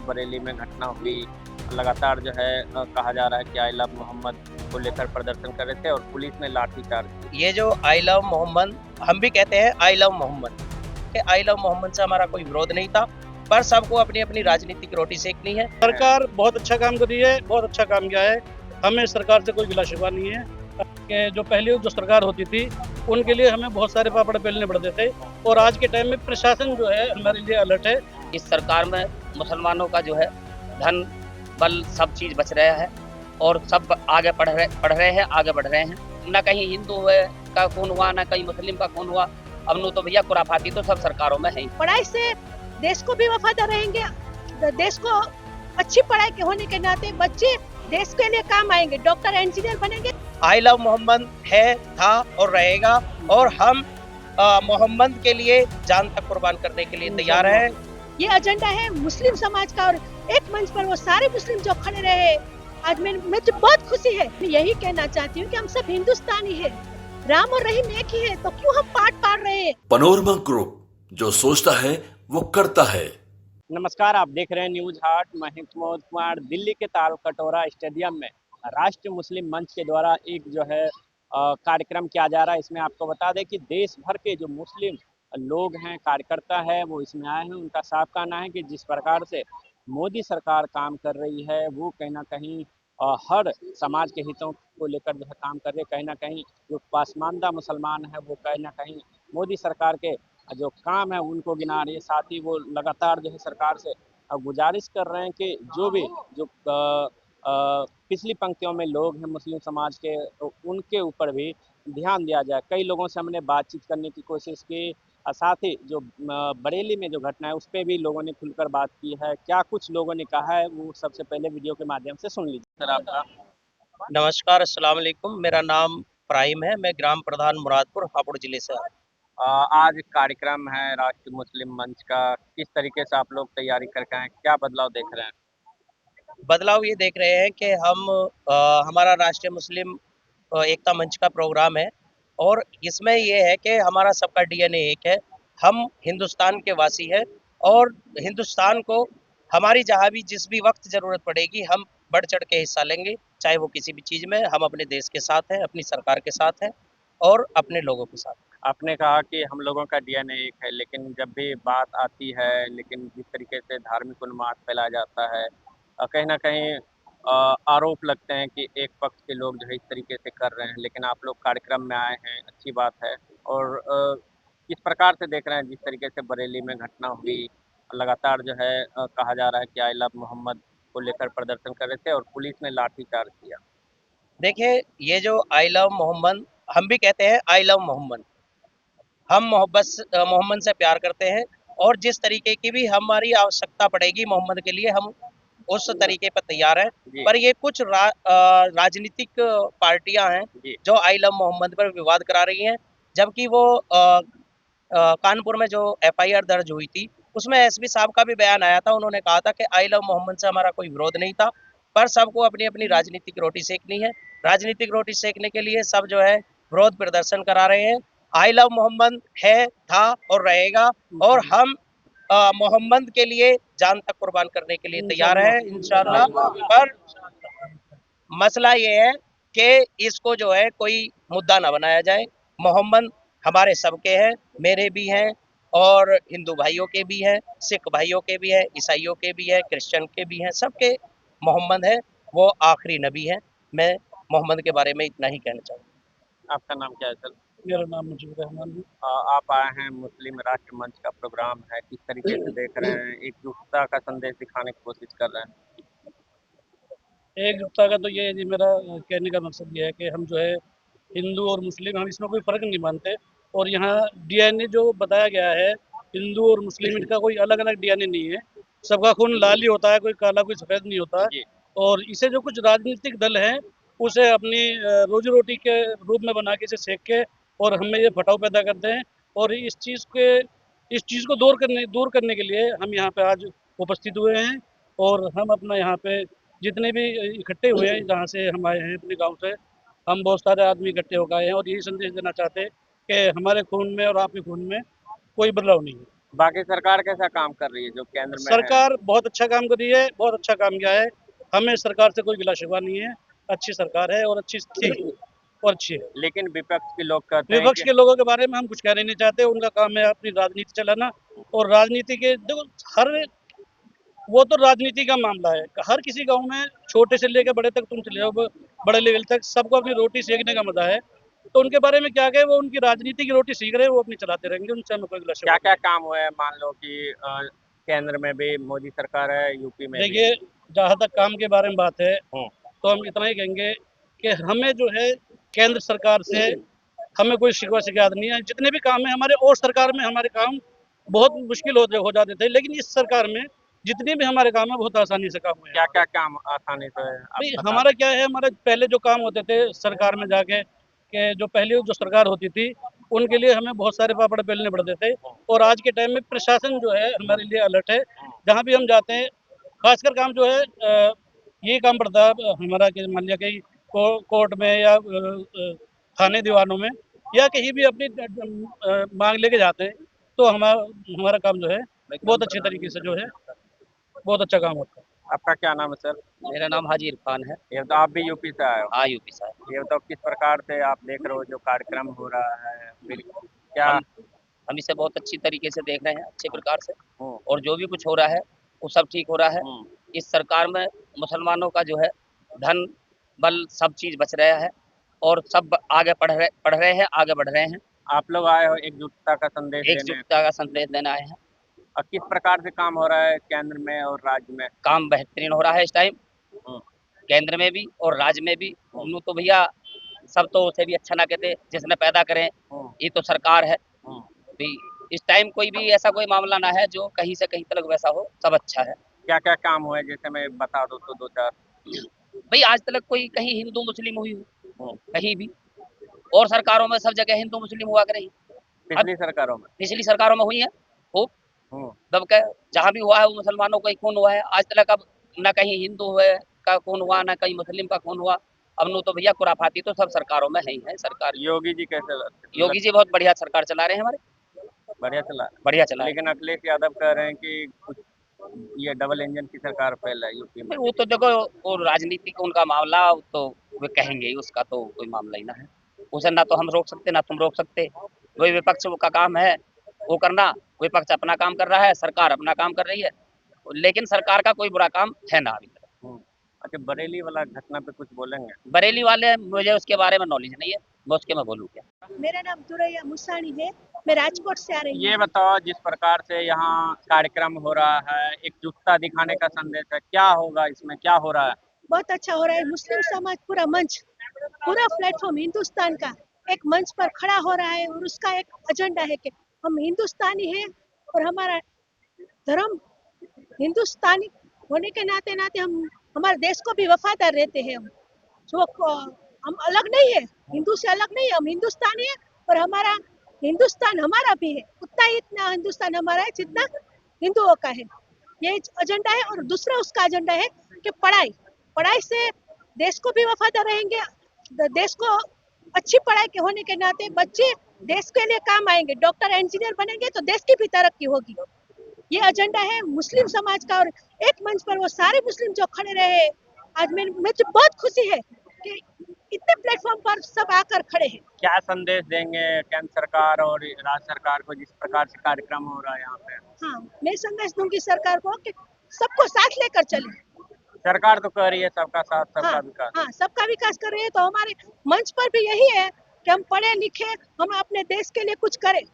बरेली में घटना हुई। लगातार जो है कहा जा रहा है कि आई लव मोहम्मद को लेकर प्रदर्शन कर रहे थे और पुलिस ने लाठीचार्ज किया। ये जो आई लव मोहम्मद, हम भी कहते हैं आई लव मोहम्मद, कि आई लव मोहम्मद से हमारा कोई विरोध नहीं था, पर सबको अपनी अपनी राजनीतिक रोटी सेकनी है। सरकार बहुत अच्छा काम कर रही है, बहुत अच्छा काम किया है। हमें सरकार से कोई गिला शिकवा नहीं है कि जो पहले जो सरकार होती थी उनके लिए हमें बहुत सारे पापड़ बेलने पड़ते थे, और आज के टाइम में प्रशासन जो है हमारे लिए अलर्ट है। इस सरकार में मुसलमानों का जो है धन बल सब चीज बच रहा है और सब आगे बढ़ रहे हैं, आगे बढ़ रहे हैं। न कहीं हिंदू का खून हुआ, न कहीं मुस्लिम का खून हुआ। अब नु तो भैया खुराफाती तो सब सरकारों में है। पढ़ाई से देश को भी वफादार रहेंगे, देश को अच्छी पढ़ाई के होने के नाते बच्चे देश के लिए काम आएंगे, डॉक्टर इंजीनियर बनेंगे। आई लव मोहम्मद है, था और रहेगा, और हम मोहम्मद के लिए जान तक कुर्बान करने के लिए तैयार हैं। ये एजेंडा है मुस्लिम समाज का, और एक मंच पर वो सारे मुस्लिम जो खड़े रहे, आज मुझे बहुत खुशी है। मैं यही कहना चाहती हूँ कि हम सब हिंदुस्तानी है, राम और रहीम एक ही है, तो क्यों हम पाट पाड़ रहे हैं। पनोरमा ग्रुप, जो सोचता है वो करता है। नमस्कार, आप देख रहे हैं न्यूज हाट। मैं प्रमोद कुमार। दिल्ली के ताल कटोरा स्टेडियम में राष्ट्रीय मुस्लिम मंच के द्वारा एक जो है कार्यक्रम किया जा रहा है। इसमें आपको बता दें कि देश भर के जो मुस्लिम लोग हैं, कार्यकर्ता है, वो इसमें आए हैं। उनका साफ कहना है कि जिस प्रकार से मोदी सरकार काम कर रही है, वो कहीं ना कहीं हर समाज के हितों को लेकर जो है काम कर रहे हैं। कहीं ना कहीं जो पासमानदा मुसलमान है, वो कहीं ना कहीं मोदी सरकार के जो काम है उनको गिना रही है। साथ ही वो लगातार जो है सरकार से गुजारिश कर रहे हैं कि जो भी जो पिछली पंक्तियों में लोग हैं मुस्लिम समाज के, तो उनके ऊपर भी ध्यान दिया जाए। कई लोगों से हमने बातचीत करने की कोशिश की, साथ ही जो बरेली में जो घटना है उस पर भी लोगों ने खुलकर बात की है। क्या कुछ लोगों ने कहा है वो सबसे पहले वीडियो के माध्यम से सुन लीजिए। सर आपका नमस्कार, अस्सलाम वालेकुम। मेरा नाम प्राइम है, मैं ग्राम प्रधान मुरादपुर हापुड़ जिले से। आज कार्यक्रम है राष्ट्रीय मुस्लिम मंच का, किस तरीके से आप लोग तैयारी करके आए, क्या बदलाव देख रहे हैं? बदलाव ये देख रहे हैं कि हम हमारा राष्ट्रीय मुस्लिम एकता मंच का प्रोग्राम है, और इसमें ये है कि हमारा सबका डीएनए एक है। हम हिंदुस्तान के वासी हैं, और हिंदुस्तान को हमारी जहाँ भी जिस भी वक्त ज़रूरत पड़ेगी, हम बढ़ चढ़ के हिस्सा लेंगे, चाहे वो किसी भी चीज़ में। हम अपने देश के साथ हैं, अपनी सरकार के साथ हैं और अपने लोगों के साथ। आपने कहा कि हम लोगों का डीएनए एक है, लेकिन जब भी बात आती है, लेकिन जिस तरीके से धार्मिक उन्माद फैलाया जाता है, कहीं ना कहीं आरोप लगते हैं कि एक पक्ष के लोग जो है इस तरीके से कर रहे हैं। लेकिन आप लोग कार्यक्रम में आए हैं, अच्छी बात है। और किस प्रकार से देख रहे हैं जिस तरीके से बरेली में घटना हुई, लगातार जो है कहा जा रहा है कि आई लव मोहम्मद को लेकर प्रदर्शन कर रहे थे और पुलिस ने लाठीचार्ज किया। देखिए, ये जो आई लव मोहम्मद, हम भी कहते हैं आई लव मोहम्मद, हम मोहम्मद से प्यार करते हैं, और जिस तरीके की भी हमारी आवश्यकता पड़ेगी मोहम्मद के लिए, हम उस तरीके पर तैयार हैं। पर ये कुछ राजनीतिक पार्टियां हैं जो आई लव मोहम्मद पर विवाद करा रही हैं, जबकि वो कानपुर में जो एफआईआर दर्ज हुई थी, उसमें एसपी साहब का भी बयान आया था। उन्होंने कहा था कि आई लव मोहम्मद से हमारा कोई विरोध नहीं था, पर सबको अपनी अपनी राजनीतिक रोटी सेकनी है। राजनीतिक रोटी सेकने के लिए सब जो है विरोध प्रदर्शन करा रहे हैं। आई लव मोहम्मद है, था और रहेगा, और हम मोहम्मद के लिए जान तक कुर्बान करने के लिए तैयार हैं इंशाअल्लाह। पर मसला ये है कि इसको जो है कोई मुद्दा ना बनाया जाए। मोहम्मद हमारे सबके हैं, मेरे भी हैं, और हिंदू भाइयों के भी हैं, सिख भाइयों के भी हैं, ईसाइयों के भी हैं, क्रिश्चियन के भी हैं, सबके मोहम्मद है। वो आखिरी नबी है। मैं मोहम्मद के बारे में इतना ही कहना चाहूँगा। आपका नाम क्या है सर? मेरा नाम मुजीब रहमान है। आप आए हैं, मुस्लिम राष्ट्र मंच का प्रोग्राम है, किस तरीके से देख रहे हैं? एकजुटता का संदेश दिखाने की कोशिश कर रहे हैं। एकजुटता का तो ये है जी, मेरा कहने का मकसद ये है कि हम जो है हिंदू और मुस्लिम, हम इसमें कोई फ़र्क नहीं मानते। और यहाँ डीएनए जो बताया गया है, हिंदू और मुस्लिम, इनका कोई अलग अलग डीएनए नहीं है। सबका खून लाल ही होता है, कोई काला कोई सफ़ेद नहीं होता। और इसे जो कुछ राजनीतिक दल हैं, उसे अपनी रोजी रोटी के रूप में बना के इसे सेक के और हमें ये भटाव पैदा करते हैं। और इस चीज़ को दूर करने के लिए हम यहाँ पे आज उपस्थित हुए हैं। और हम अपना यहाँ पे जितने भी इकट्ठे हुए हैं, जहाँ से हम आए हैं अपने गांव से, हम बहुत सारे आदमी इकट्ठे होकर आए हैं और यही संदेश देना चाहते हैं कि हमारे खून में और आपके खून में कोई बदलाव नहीं है। बाकी सरकार कैसा काम कर रही है जो केंद्र में है? सरकार बहुत अच्छा काम कर रही है, बहुत अच्छा काम किया है। हमें सरकार से कोई गिला शिकवा नहीं है। अच्छी सरकार है और अच्छी थी और अच्छी है। लेकिन विपक्ष के लोग कहते हैं विपक्ष कि के लोगों के बारे में हम कुछ कहना नहीं चाहते। उनका काम है अपनी राजनीति चलाना, और राजनीति के देखो हर वो तो राजनीति का मामला है। हर किसी गांव में छोटे से लेकर बड़े तक, तुम चले जाओ बड़े लेवल तक, सबको अपनी रोटी सेकने का मजा है। तो उनके बारे में क्या कहे, वो उनकी राजनीति की रोटी सीख रहे हैं, वो अपनी चलाते रहेंगे, उनसे हमें कोई गिला क्या शिकवा क्या नहीं काम हुए हैं? मान लो कि केंद्र में भी मोदी सरकार है, यूपी में है। भी। देखिए, जहाँ तक काम के बारे में बात है हम्म, तो हम इतना ही कहेंगे कि हमें जो है केंद्र सरकार से हमें कोई शिकवा शिकायत नहीं है। जितने भी काम है हमारे, और सरकार में हमारे काम बहुत मुश्किल हो जाते थे, लेकिन इस सरकार में जितने भी हमारे काम है बहुत आसानी से काम हुए हैं। क्या क्या काम आसानी से है? आप भाई बता हमारा दें। क्या है, हमारे पहले जो काम होते थे सरकार में जाके, कि जो पहले जो सरकार होती थी उनके लिए हमें बहुत सारे पापड़ बेलने पड़ते थे। और आज के टाइम में प्रशासन जो है हमारे लिए अलर्ट है। जहाँ भी हम जाते हैं, खासकर काम जो है ये काम पड़ता है हमारा, कि मान लिया कहीं कोर्ट में या थाने दीवानों में, या कहीं भी अपनी मांग लेके जाते हैं, तो हमारा काम जो है बहुत अच्छे तरीके से जो है बहुत अच्छा काम होता है। आपका क्या नाम है सर? मेरा नाम हाजी इरफान है। ये तो आप भी यूपी से आए हो। हाँ, यूपी से है। ये तो किस प्रकार से आप देख रहे हो जो कार्यक्रम हो रहा है, फिर क्या? हम हम इसे बहुत अच्छी तरीके से देख रहे हैं, अच्छे प्रकार से। हम्म, और जो भी कुछ हो रहा है वो सब ठीक हो रहा है। हम्म, इस सरकार में मुसलमानों का जो है धन बल सब चीज बच रहा है, और सब आगे पढ़ रहे हैं, आगे बढ़ रहे हैं। आप लोग आए हो एकजुटता का संदेश देने। एकजुटता का संदेश देने आए हैं। और किस प्रकार से काम हो रहा है केंद्र में और राज्य में? काम बेहतरीन हो रहा है इस टाइम, हम्म, केंद्र में भी और राज्य में भी। यूँ तो भैया सब तो उसे भी अच्छा ना कहते जिसने पैदा करें, हम्म, ये तो सरकार है। हम्म। भी इस टाइम कोई भी ऐसा कोई मामला ना है जो कहीं से कहीं तक वैसा हो, सब अच्छा है। क्या क्या काम हुए जैसे मैं बता दो तो दो चार। भाई आज तक कोई कहीं हिंदू मुस्लिम हुई हो, हम्म, कहीं भी? और सरकारों में सब जगह हिंदू मुस्लिम हुआ कर रही। पिछली सरकारों में। पिछली सरकारों में हुई है खूब हम्म, दबके। जहाँ भी हुआ है वो मुसलमानों का ही खून हुआ है। आज तक अब न कहीं हिंदू है का खून हुआ, न कहीं मुस्लिम का खून हुआ। अब नो तो भैया खुराफाती तो सब सरकारों में है ही है। सरकार योगी जी कैसे योगी जी बहुत बढ़िया सरकार चला रहे हैं हमारे, बढ़िया चला? बढ़िया चला रहे लेकिन अखिलेश यादव कह रहे हैं कि कुछ ये डबल इंजन की सरकार फैल है यूपी में। हैं। वो तो देखो, वो राजनीति का उनका मामला, वो तो वे कहेंगे ही, उसका तो कोई मामला ही ना है। उसे ना तो हम रोक सकते ना तुम रोक सकते। वही विपक्ष का काम है वो करना। विपक्ष अपना काम कर रहा है, सरकार अपना काम कर रही है, लेकिन सरकार का कोई बुरा काम है ना अभी तक। हम्म। अच्छा, बरेली वाला घटना पे कुछ बोलेंगे? बरेली वाले, मुझे उसके बारे में नॉलेज नहीं है, मैं उसके में बोलूँ क्या। मेरा नाम तुरैया मुसानी है, मैं राजकोट से आ रही हूँ। ये बताओ, जिस प्रकार से यहाँ कार्यक्रम हो रहा है, एकजुटता दिखाने का संदेश है, क्या होगा इसमें, क्या हो रहा है? बहुत अच्छा हो रहा है। मुस्लिम समाज पूरा मंच, पूरा प्लेटफॉर्म हिंदुस्तान का एक मंच पर खड़ा हो रहा है, और उसका एक एजेंडा है कि हम हिंदुस्तानी हैं, और हमारा धर्म हिंदुस्तानी होने के नाते नाते हम हमारे देश को भी वफादार रहते हैं। हम जो हम अलग नहीं है, हिंदू से अलग नहीं है, हम हिंदुस्तानी है, और हमारा हिंदुस्तान हमारा भी है। उतना ही इतना हिंदुस्तान हमारा है जितना हिंदुओं का है। ये एजेंडा है। और दूसरा उसका एजेंडा है कि पढ़ाई से देश को भी वफादार रहेंगे। देश को अच्छी पढ़ाई के होने के नाते बच्चे देश के लिए काम आएंगे, डॉक्टर इंजीनियर बनेंगे तो देश की भी तरक्की होगी। ये एजेंडा है मुस्लिम समाज का। और एक मंच पर वो सारे मुस्लिम जो खड़े रहे, आज मुझे बहुत खुशी है कि इतने प्लेटफॉर्म पर सब आकर खड़े हैं। क्या संदेश देंगे केंद्र सरकार और राज्य सरकार को जिस प्रकार से कार्यक्रम हो रहा है यहाँ पे? हाँ, मैं संदेश दूंगी सरकार को कि सबको साथ लेकर चले। सरकार तो कह रही है सबका साथ सबका हाँ, विकास। हाँ, सबका विकास कर रही है, तो हमारे मंच पर भी यही है कि हम पढ़े लिखे, हम अपने देश के लिए कुछ करें।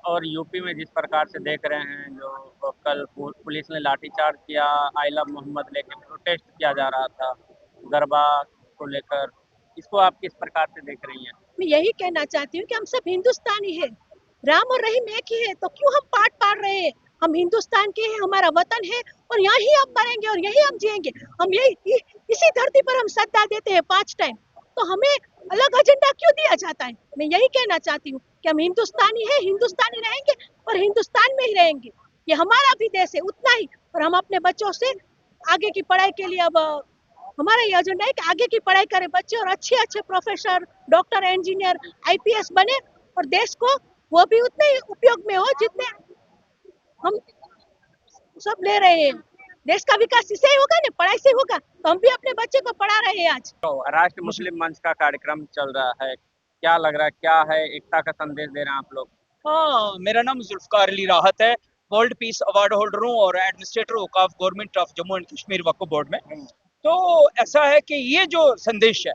और यूपी में जिस प्रकार से देख रहे हैं, जो कल पुलिस ने लाठीचार्ज किया, आई लव मोहम्मद लेके प्रोटेस्ट किया जा रहा था गरबा को लेकर, इसको आप किस प्रकार से देख रही हैं? मैं यही कहना चाहती हूँ कि हम सब हिंदुस्तानी हैं, राम और रहीम एक ही है, तो क्यों हम पाट पाड़ रहे हैं? हम हिंदुस्तान के हैं, हमारा वतन है, और यही हम मरेंगे और यही हम जिएंगे। हम यही इसी धरती पर हम श्रद्धा देते हैं 5 टाइम, तो हमें अलग एजेंडा क्यों दिया जाता है? मैं यही कहना चाहती हूँ कि हम हिंदुस्तानी है, हिंदुस्तानी रहेंगे और हिंदुस्तान में ही रहेंगे। ये हमारा भी देश है उतना ही, और हम अपने बच्चों से आगे की पढ़ाई के लिए, अब हमारा ये एजेंडा है कि आगे की पढ़ाई करें बच्चे, और अच्छे अच्छे प्रोफेसर, डॉक्टर, इंजीनियर, आईपीएस बने, और देश को वो भी उतने ही उपयोग में हो जितने हम सब ले रहे हैं। देश का विकास इससे ही होगा ना, पढ़ाई से होगा। तो हम भी अपने बच्चे को पढ़ा रहे हैं आज। तो राष्ट्र मुस्लिम मंच का कार्यक्रम चल रहा है, क्या लग रहा है, क्या है, एकता का संदेश दे रहे हैं आप लोग? हाँ, मेरा नाम जुल्फकार अली राहत है। वर्ल्ड पीस अवार्ड होल्डर हूँ और administrator Auqaf government of Jammu and Kashmir Waqf board में। तो ऐसा है कि ये जो संदेश है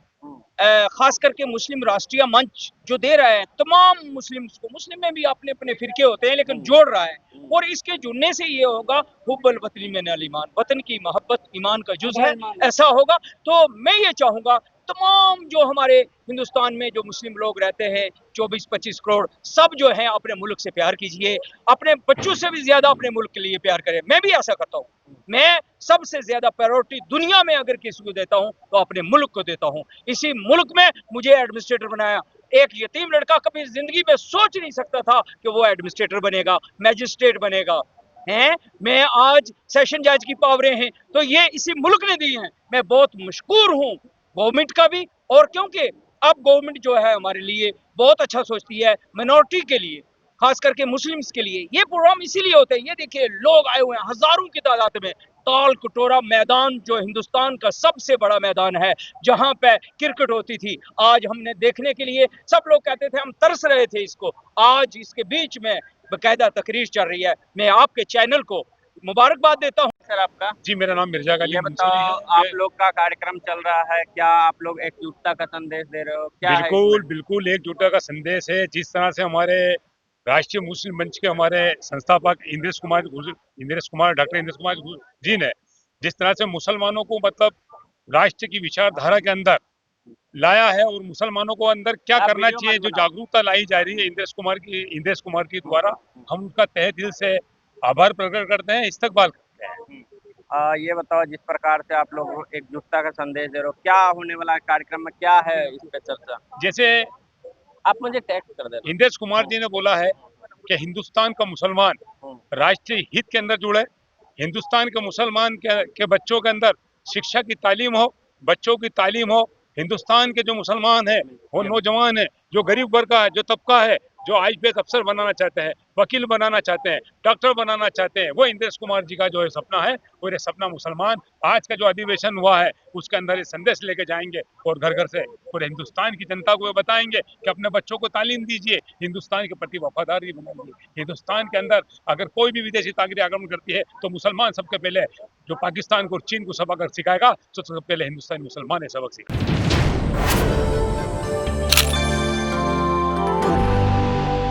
खास करके मुस्लिम राष्ट्रीय मंच जो दे रहा है तमाम मुस्लिम्स को, मुस्लिम में भी अपने अपने फिरके होते हैं लेकिन जोड़ रहा है, और इसके जुड़ने से ये होगा हुब्बुल वतनी में नल ईमान, वतन की मोहब्बत ईमान का जुज है, ऐसा होगा। तो मैं ये चाहूंगा तमाम जो हमारे हिंदुस्तान में जो मुस्लिम लोग रहते हैं 24-25 करोड़, सब जो हैं अपने मुल्क से प्यार कीजिए, अपने बच्चों से भी ज्यादा अपने मुल्क के लिए प्यार करें। मैं भी ऐसा करता हूँ। मैं सबसे ज्यादा प्रायोरिटी दुनिया में अगर किसी को देता हूँ तो अपने मुल्क को देता हूँ। इसी मुल्क में मुझे एडमिनिस्ट्रेटर बनाया। एक यतीम लड़का कभी जिंदगी में सोच नहीं सकता था कि वो एडमिनिस्ट्रेटर बनेगा, मैजिस्ट्रेट बनेगा। हैं, मैं आज सेशन जज की पावरें हैं तो ये इसी मुल्क ने दी हैं। मैं बहुत मशकूर हूँ गवर्नमेंट का भी, और क्योंकि अब गवर्नमेंट जो है हमारे लिए बहुत अच्छा सोचती है, मिनॉरिटी के लिए, खास करके मुस्लिम्स के लिए ये प्रोग्राम इसीलिए होते हैं। ये देखिए लोग आए हुए हैं हजारों की तादाद में। ताल कटोरा मैदान जो हिंदुस्तान का सबसे बड़ा मैदान है, जहां पे क्रिकेट होती थी, आज हमने देखने के लिए, सब लोग कहते थे हम तरस रहे थे इसको, आज इसके बीच में बाकायदा तकरीर चल रही है। मैं आपके चैनल को मुबारकबाद देता हूँ। सर आपका? जी, मेरा नाम मिर्जा गालिब ये मंसूरी बताओ, है। आप लोग का कार्यक्रम चल रहा है, क्या आप लोग एकजुटता का संदेश दे रहे हो, क्या है बिल्कुल इसमें? बिल्कुल एकजुटता का संदेश है। जिस तरह से हमारे राष्ट्रीय मुस्लिम मंच के हमारे संस्थापक इंद्रेश कुमार डॉक्टर इंद्रेश कुमार जी ने जिस तरह से मुसलमानों को मतलब राष्ट्र की विचारधारा के अंदर लाया है और मुसलमानों को अंदर क्या आप करना वीडियो चाहिए, मत जो बनाओ। जागरूकता लाई जा रही है इंद्रेश कुमार की द्वारा, हम उनका तहे दिल से आभार प्रकट करते हैं, इस्तकबाल करते हैं। ये बताओ, जिस प्रकार से आप लोग एकजुटता का संदेश दे रहे हो, क्या होने वाला है कार्यक्रम में, क्या है इस पे चर्चा? जैसे आप मुझे टेक्स्ट कर देना। इंद्रेश कुमार जी ने बोला है कि हिंदुस्तान का मुसलमान राष्ट्रीय हित के अंदर जुड़े, हिंदुस्तान के मुसलमान के बच्चों के अंदर शिक्षा की तालीम हो, बच्चों की तालीम हो। हिंदुस्तान के जो मुसलमान है, वो नौजवान है, जो गरीब वर्ग का जो तबका है, जो आईपीएस अफसर बनाना चाहते हैं, वकील बनाना चाहते हैं, डॉक्टर बनाना चाहते हैं, वो इंद्रेश कुमार जी का जो है सपना है, और ये सपना मुसलमान आज का जो अधिवेशन हुआ है उसके अंदर ये संदेश लेके जाएंगे और घर घर से पूरे हिंदुस्तान की जनता को ये बताएंगे कि अपने बच्चों को तालीम दीजिए, हिंदुस्तान के प्रति वफादारी बनाइए। हिंदुस्तान के अंदर अगर कोई भी विदेशी ताकत आक्रमण करती है तो मुसलमान सबके पहले, जो पाकिस्तान को और चीन को सबक सिखाएगा, तो सबसे पहले हिंदुस्तानी मुसलमान है सबक सीखेगा।